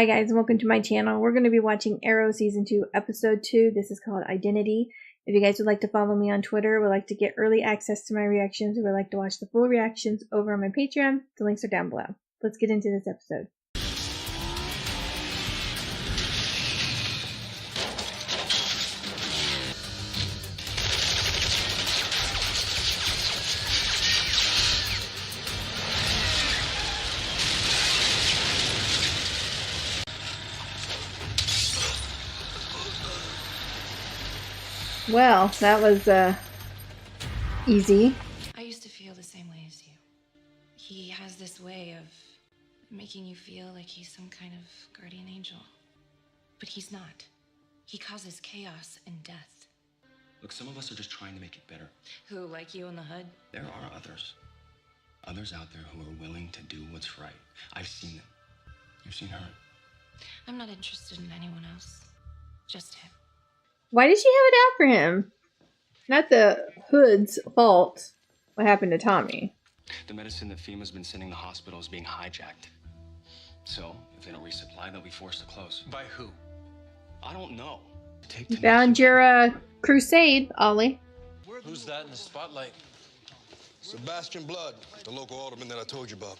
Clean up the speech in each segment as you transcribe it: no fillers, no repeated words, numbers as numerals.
Hi guys, and welcome to my channel. We're going to be watching Arrow Season 2, Episode 2. This is called Identity. If you guys would like to follow me on Twitter, would like to get early access to my reactions, or would like to watch the full reactions over on my Patreon, the links are down below. Let's get into this episode. Well, that was easy. I used to feel the same way as you. He has this way of making you feel like he's some kind of guardian angel. But he's not. He causes chaos and death. Look, some of us are just trying to make it better. Who, like you in the hood? There are others. Others out there who are willing to do what's right. I've seen them. You've seen her. I'm not interested in anyone else. Just him. Why did she have it out for him? Not the hood's fault. What happened to Tommy? The medicine that FEMA's been sending the hospital is being hijacked. So, if they don't resupply, they'll be forced to close. By who? I don't know. You found your crusade, Ollie. Who's that in the spotlight? Sebastian Blood, the local alderman that I told you about.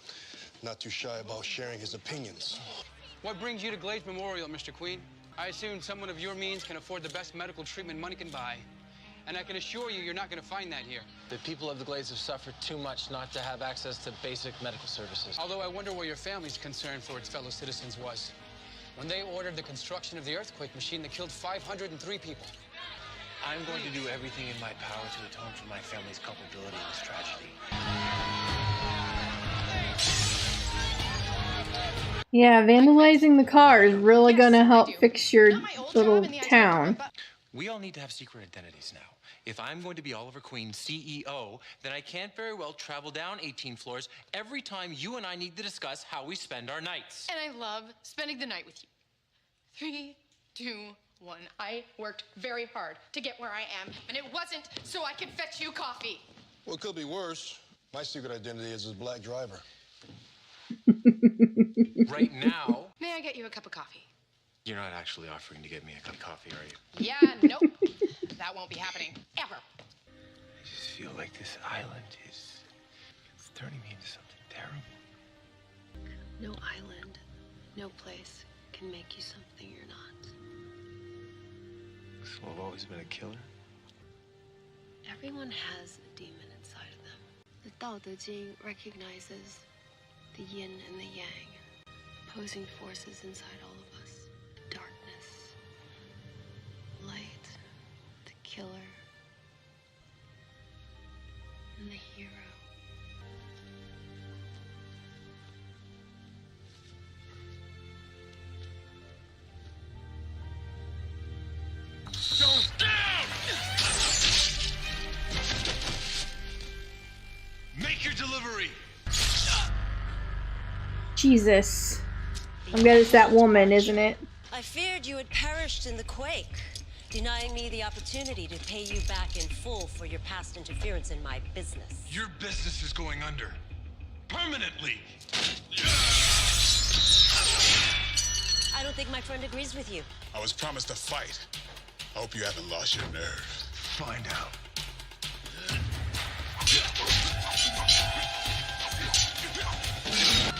Not too shy about sharing his opinions. What brings you to Glades Memorial, Mr. Queen? I assume someone of your means can afford the best medical treatment money can buy. And I can assure you, you're not going to find that here. The people of the Glades have suffered too much not to have access to basic medical services. Although I wonder where your family's concern for its fellow citizens was when they ordered the construction of the earthquake machine that killed 503 people. I'm going to do everything in my power to atone for my family's culpability in this tragedy. Yeah, vandalizing the car is really gonna help fix your little town. We all need to have secret identities now. If I'm going to be Oliver Queen, CEO, then I can't very well travel down 18 floors every time you and I need to discuss how we spend our nights. And I love spending the night with you. 3, 2, 1. I worked very hard to get where I am, and it wasn't so I could fetch you coffee. Well, it could be worse. My secret identity is his black driver. Right now... May I get you a cup of coffee? You're not actually offering to get me a cup of coffee, are you? Yeah, nope. That won't be happening. Ever. I just feel like this island is turning me into something terrible. No island, no place can make you something you're not. So I've always been a killer? Everyone has a demon inside of them. The Tao Te Ching recognizes the yin and the yang, opposing forces inside all of us. The darkness, light, the killer, and the hero. Make your delivery! Jesus. I'm glad it's that woman, isn't it? I feared you had perished in the quake, denying me the opportunity to pay you back in full for your past interference in my business. Your business is going under. Permanently! I don't think my friend agrees with you. I was promised a fight. I hope you haven't lost your nerve. Find out.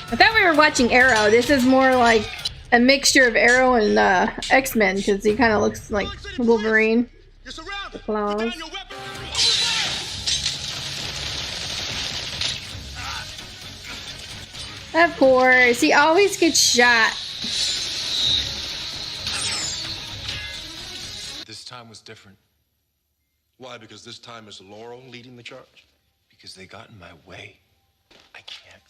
I thought we were watching Arrow. This is more like a mixture of Arrow and X-Men, because he kind of looks like Wolverine. The claws. Of course, he always gets shot. This time was different. Why? Because this time it's Laurel leading the charge? Because they got in my way. I can't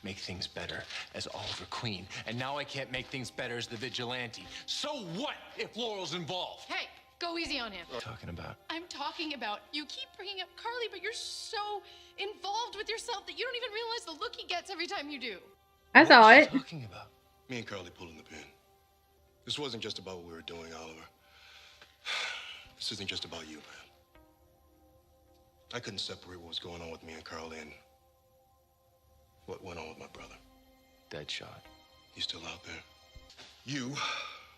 make things better as Oliver Queen, and now I can't make things better as the vigilante. So what if Laurel's involved? Hey, go easy on him. What are you talking about? I'm talking about, you keep bringing up Carly, but you're so involved with yourself that you don't even realize the look he gets every time you do. I saw What are you it. talking about? Me and Carly pulling the pin. This wasn't just about what we were doing, Oliver. This isn't just about you, man. I couldn't separate what was going on with me and Carly and what went on with my brother. Deadshot. He's still out there. You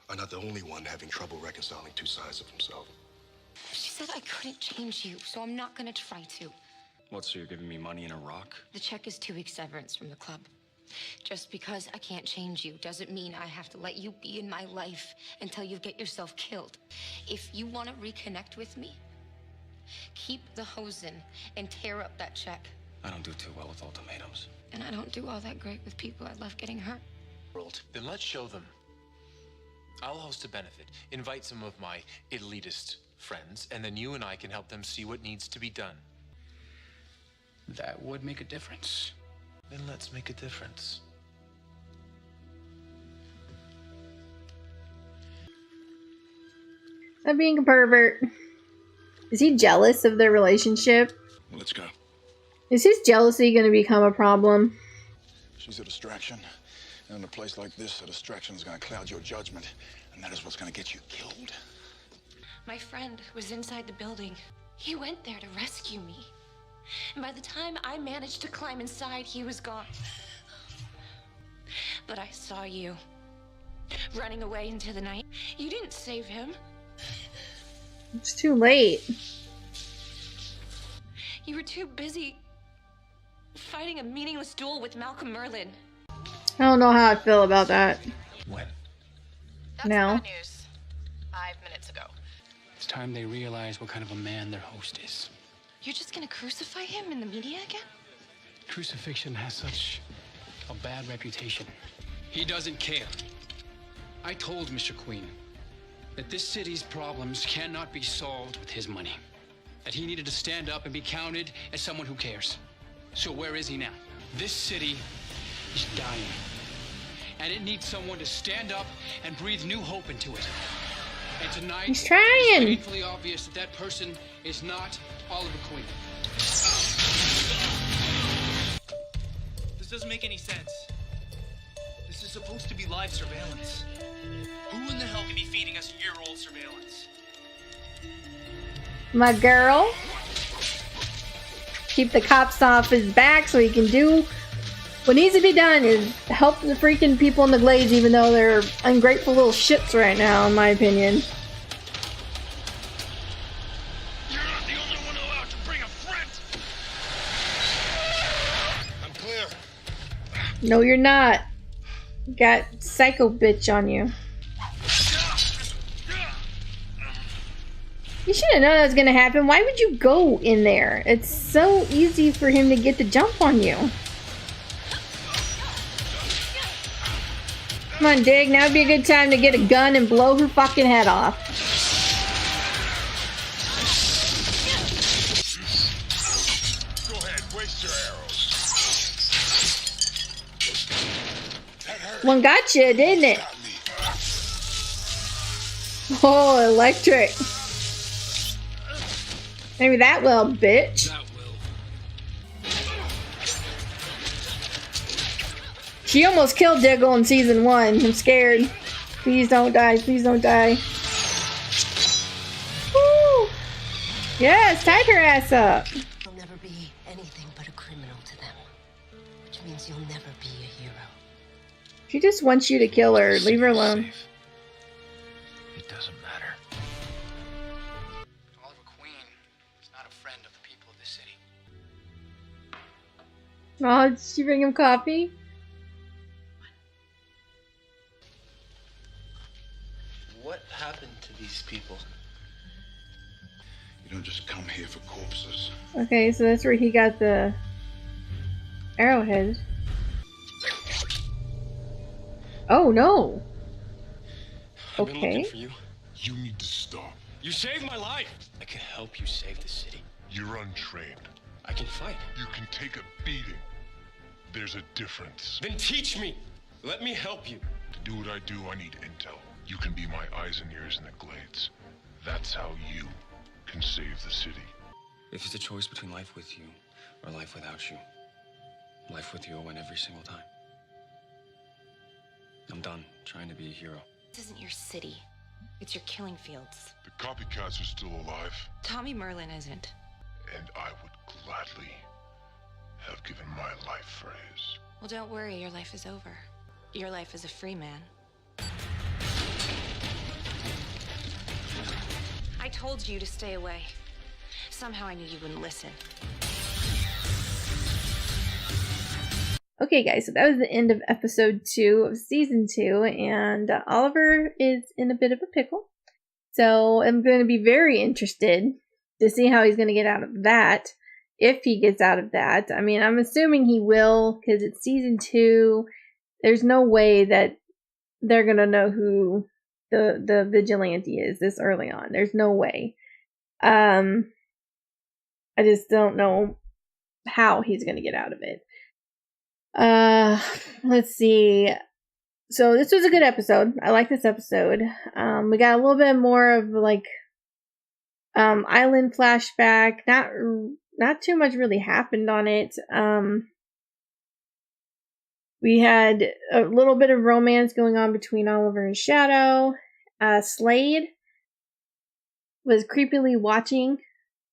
are not the only one having trouble reconciling two sides of himself. She said I couldn't change you, so I'm not gonna try to. What, so you're giving me money in a rock? The check is 2 weeks severance from the club. Just because I can't change you doesn't mean I have to let you be in my life until you get yourself killed. If you want to reconnect with me, keep the hose in and tear up that check. I don't do too well with ultimatums. And I don't do all that great with people I love getting hurt. Then let's show them. I'll host a benefit, invite some of my elitist friends, and then you and I can help them see what needs to be done. That would make a difference. Then let's make a difference. I'm being a pervert. Is he jealous of their relationship? Let's go. Is his jealousy going to become a problem? She's a distraction. And in a place like this, a distraction is going to cloud your judgment. And that is what's going to get you killed. My friend was inside the building. He went there to rescue me. And by the time I managed to climb inside, he was gone. But I saw you running away into the night. You didn't save him. It's too late. You were too busy fighting a meaningless duel with Malcolm Merlin. I don't know how I feel about that. When? That's Now. bad news. 5 minutes ago. It's time they realize what kind of a man their host is. You're just gonna crucify him in the media again? Crucifixion has such a bad reputation. He doesn't care. I told Mr. Queen that this city's problems cannot be solved with his money. That he needed to stand up and be counted as someone who cares. So where is he now? This city is dying. And it needs someone to stand up and breathe new hope into it. And tonight, He's trying. it's painfully obvious that that person is not Oliver Queen. This doesn't make any sense. This is supposed to be live surveillance. Who in the hell can be feeding us year-old surveillance? My girl. Keep the cops off his back so he can do what needs to be done is help the freaking people in the Glades, even though they're ungrateful little shits right now, in my opinion. You're not the only one allowed to bring a friend. I'm clear. No, you're not. You got psycho bitch on you. You should have known that was gonna happen. Why would you go in there? It's so easy for him to get the jump on you. Come on, Dig. Now would be a good time to get a gun and blow her fucking head off. Go ahead, waste your arrows. One got you, didn't it? Oh, electric. Maybe that will, bitch. She almost killed Diggle in season 1. I'm scared. Please don't die. Please don't die. Woo! Yes, tied her ass up. You'll never be anything but a criminal to them, which means you'll never be a hero. She just wants you to kill her. Leave her alone. It doesn't matter. Oliver Queen is not a friend of the people of this city. Oh, did she bring him coffee? What happened to these people? You don't just come here for corpses. Okay, so that's where he got the arrowhead. Oh no. I've been looking Okay. for you. You need to stop. You saved my life. I can help you save the city. You're untrained. I can fight. You can take a beating. There's a difference. Then teach me. Let me help you. To do what I do, I need intel. You can be my eyes and ears in the Glades. That's how you can save the city. If it's a choice between life with you or life without you, life with you will win every single time. I'm done trying to be a hero. This isn't your city. It's your killing fields. The copycats are still alive, Tommy Merlin isn't. and I would gladly have given my life for his. Well, don't worry. Your life is over. Your life as a free man. told you to stay away. Somehow I knew you wouldn't listen. Okay, guys, so that was the end of episode 2 of season 2, and Oliver is in a bit of a pickle. So I'm going to be very interested to see how he's going to get out of that, if he gets out of that. I mean, I'm assuming he will, because it's season 2. There's no way that they're going to know who the vigilante is this early on. There's no way. I just don't know how he's going to get out of it. Let's see. So this was a good episode. I like this episode. We got a little bit more of like island flashback. Not too much really happened on it. We had a little bit of romance going on between Oliver and Shadow. Slade was creepily watching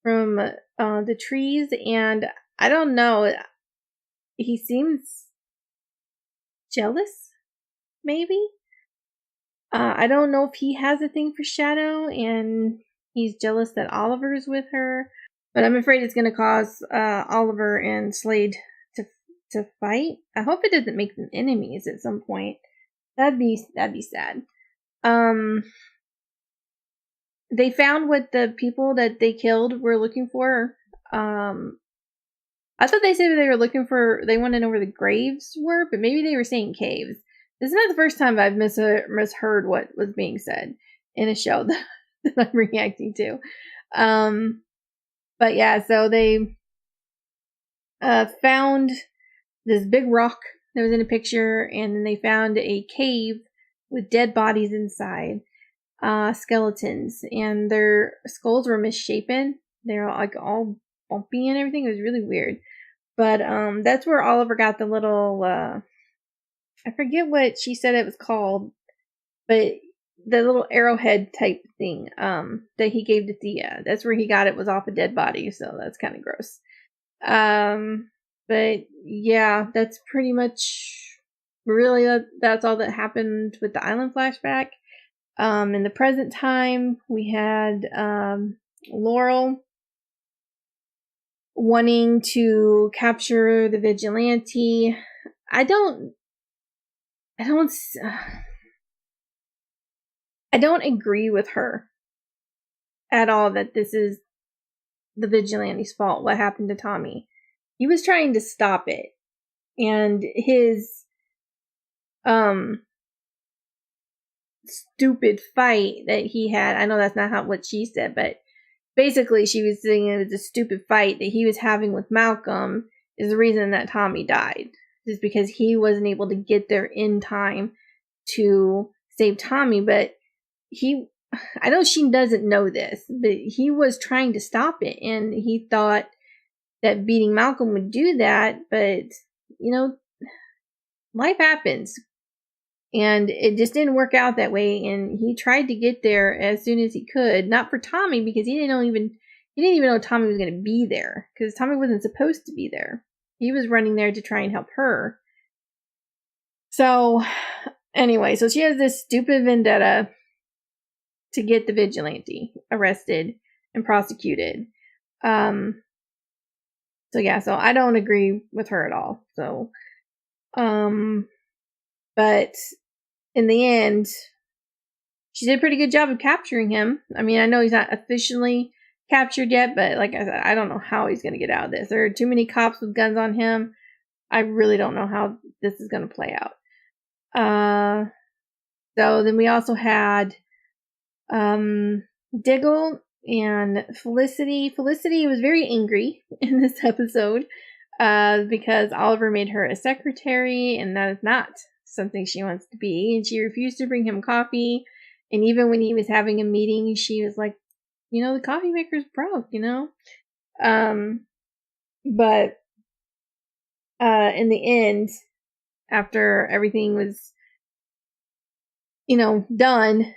from the trees, and I don't know. He seems jealous, maybe? I don't know if he has a thing for Shadow, and he's jealous that Oliver's with her. But I'm afraid it's going to cause Oliver and Slade to fight. I hope it doesn't make them enemies at some point. That'd be sad. They found what the people that they killed were looking for. I thought they said they were looking for, they wanted to know where the graves were, but maybe they were saying caves. This is not the first time I've misheard what was being said in a show that I'm reacting to. But yeah, so they found this big rock that was in a picture, and then they found a cave with dead bodies inside, skeletons, and their skulls were misshapen. They're like all bumpy and everything. It was really weird. But that's where Oliver got the little, I forget what she said it was called, but the little arrowhead type thing that he gave to Thea. That's where he got it, was off a dead body, so that's kind of gross. But yeah, that's pretty much really that's all that happened with the island flashback. In the present time, we had Laurel wanting to capture the vigilante. I don't agree with her at all that this is the vigilante's fault, what happened to Tommy. He was trying to stop it, and his stupid fight that he had, I know that's not what she said, but basically she was saying it was a stupid fight that he was having with Malcolm is the reason that Tommy died. Just because he wasn't able to get there in time to save Tommy, but I know she doesn't know this, but he was trying to stop it, and he thought that beating Malcolm would do that, but, you know, life happens, and it just didn't work out that way, and he tried to get there as soon as he could, not for Tommy, because he didn't even know Tommy was going to be there, because Tommy wasn't supposed to be there. He was running there to try and help her. So, anyway, so she has this stupid vendetta to get the vigilante arrested and prosecuted. So yeah, so I don't agree with her at all. So, but in the end, she did a pretty good job of capturing him. I mean, I know he's not officially captured yet, but like I said, I don't know how he's going to get out of this. There are too many cops with guns on him. I really don't know how this is going to play out. So then we also had Diggle and Felicity. Felicity was very angry in this episode because Oliver made her a secretary, and that is not something she wants to be. And she refused to bring him coffee. And even when he was having a meeting, she was like, you know, the coffee maker's broke, you know? But in the end, after everything was, you know, done,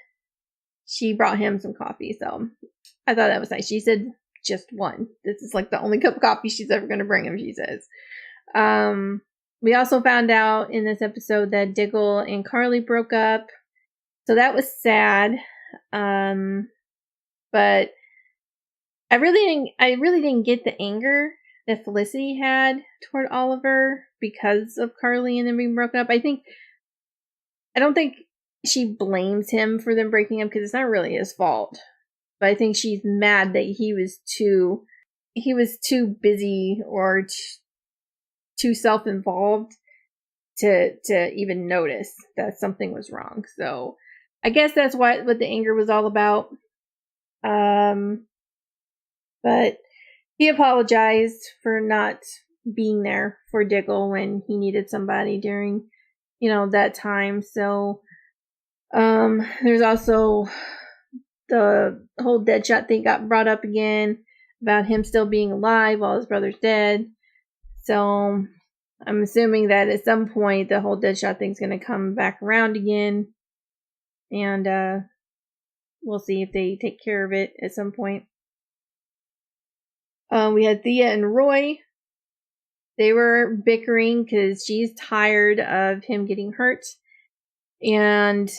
she brought him some coffee. So I thought that was nice. She said just one. This is like the only cup of coffee she's ever going to bring him, she says. We also found out in this episode that Diggle and Carly broke up. So that was sad. But I really didn't get the anger that Felicity had toward Oliver because of Carly and them being broken up. I don't think she blames him for them breaking up because it's not really his fault. But I think she's mad that he was too busy or too self-involved to even notice that something was wrong. So I guess that's what the anger was all about. But he apologized for not being there for Diggle when he needed somebody during, that time. So, there's also the whole Deadshot thing got brought up again about him still being alive while his brother's dead. So, I'm assuming that at some point the whole Deadshot thing's going to come back around again. And, we'll see if they take care of it at some point. We had Thea and Roy. They were bickering because she's tired of him getting hurt and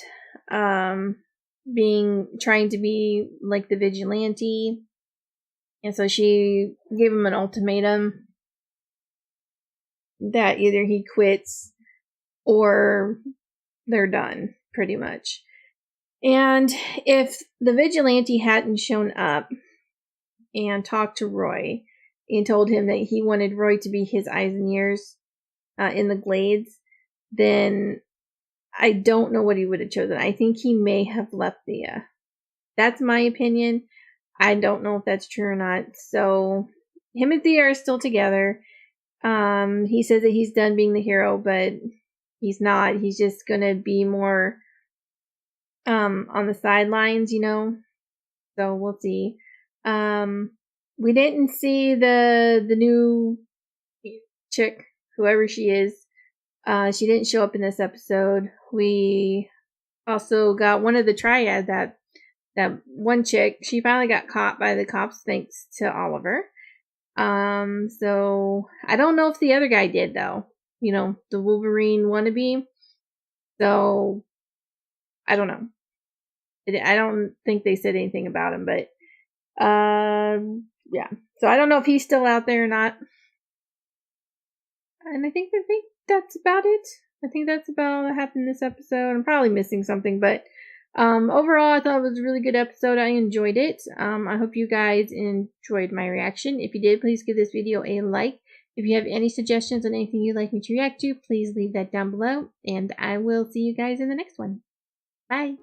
trying to be like the vigilante. And so she gave him an ultimatum that either he quits or they're done, pretty much. And if the vigilante hadn't shown up and talked to Roy and told him that he wanted Roy to be his eyes and ears in the Glades, then I don't know what he would have chosen. I think he may have left Thea. That's my opinion. I don't know if that's true or not. So him and Thea are still together. He says that he's done being the hero, but he's not. He's just going to be more on the sidelines, So we'll see. We didn't see the new chick, whoever she is. She didn't show up in this episode. We also got one of the triad, that one chick. She finally got caught by the cops thanks to Oliver. So I don't know if the other guy did though. The Wolverine wannabe. So I don't know. I don't think they said anything about him, but yeah. So I don't know if he's still out there or not. And I think that's about it. I think that's about all that happened in this episode. I'm probably missing something, but overall I thought it was a really good episode. I enjoyed it. I hope you guys enjoyed my reaction. If you did, please give this video a like. If you have any suggestions on anything you'd like me to react to, please leave that down below. And I will see you guys in the next one. Bye.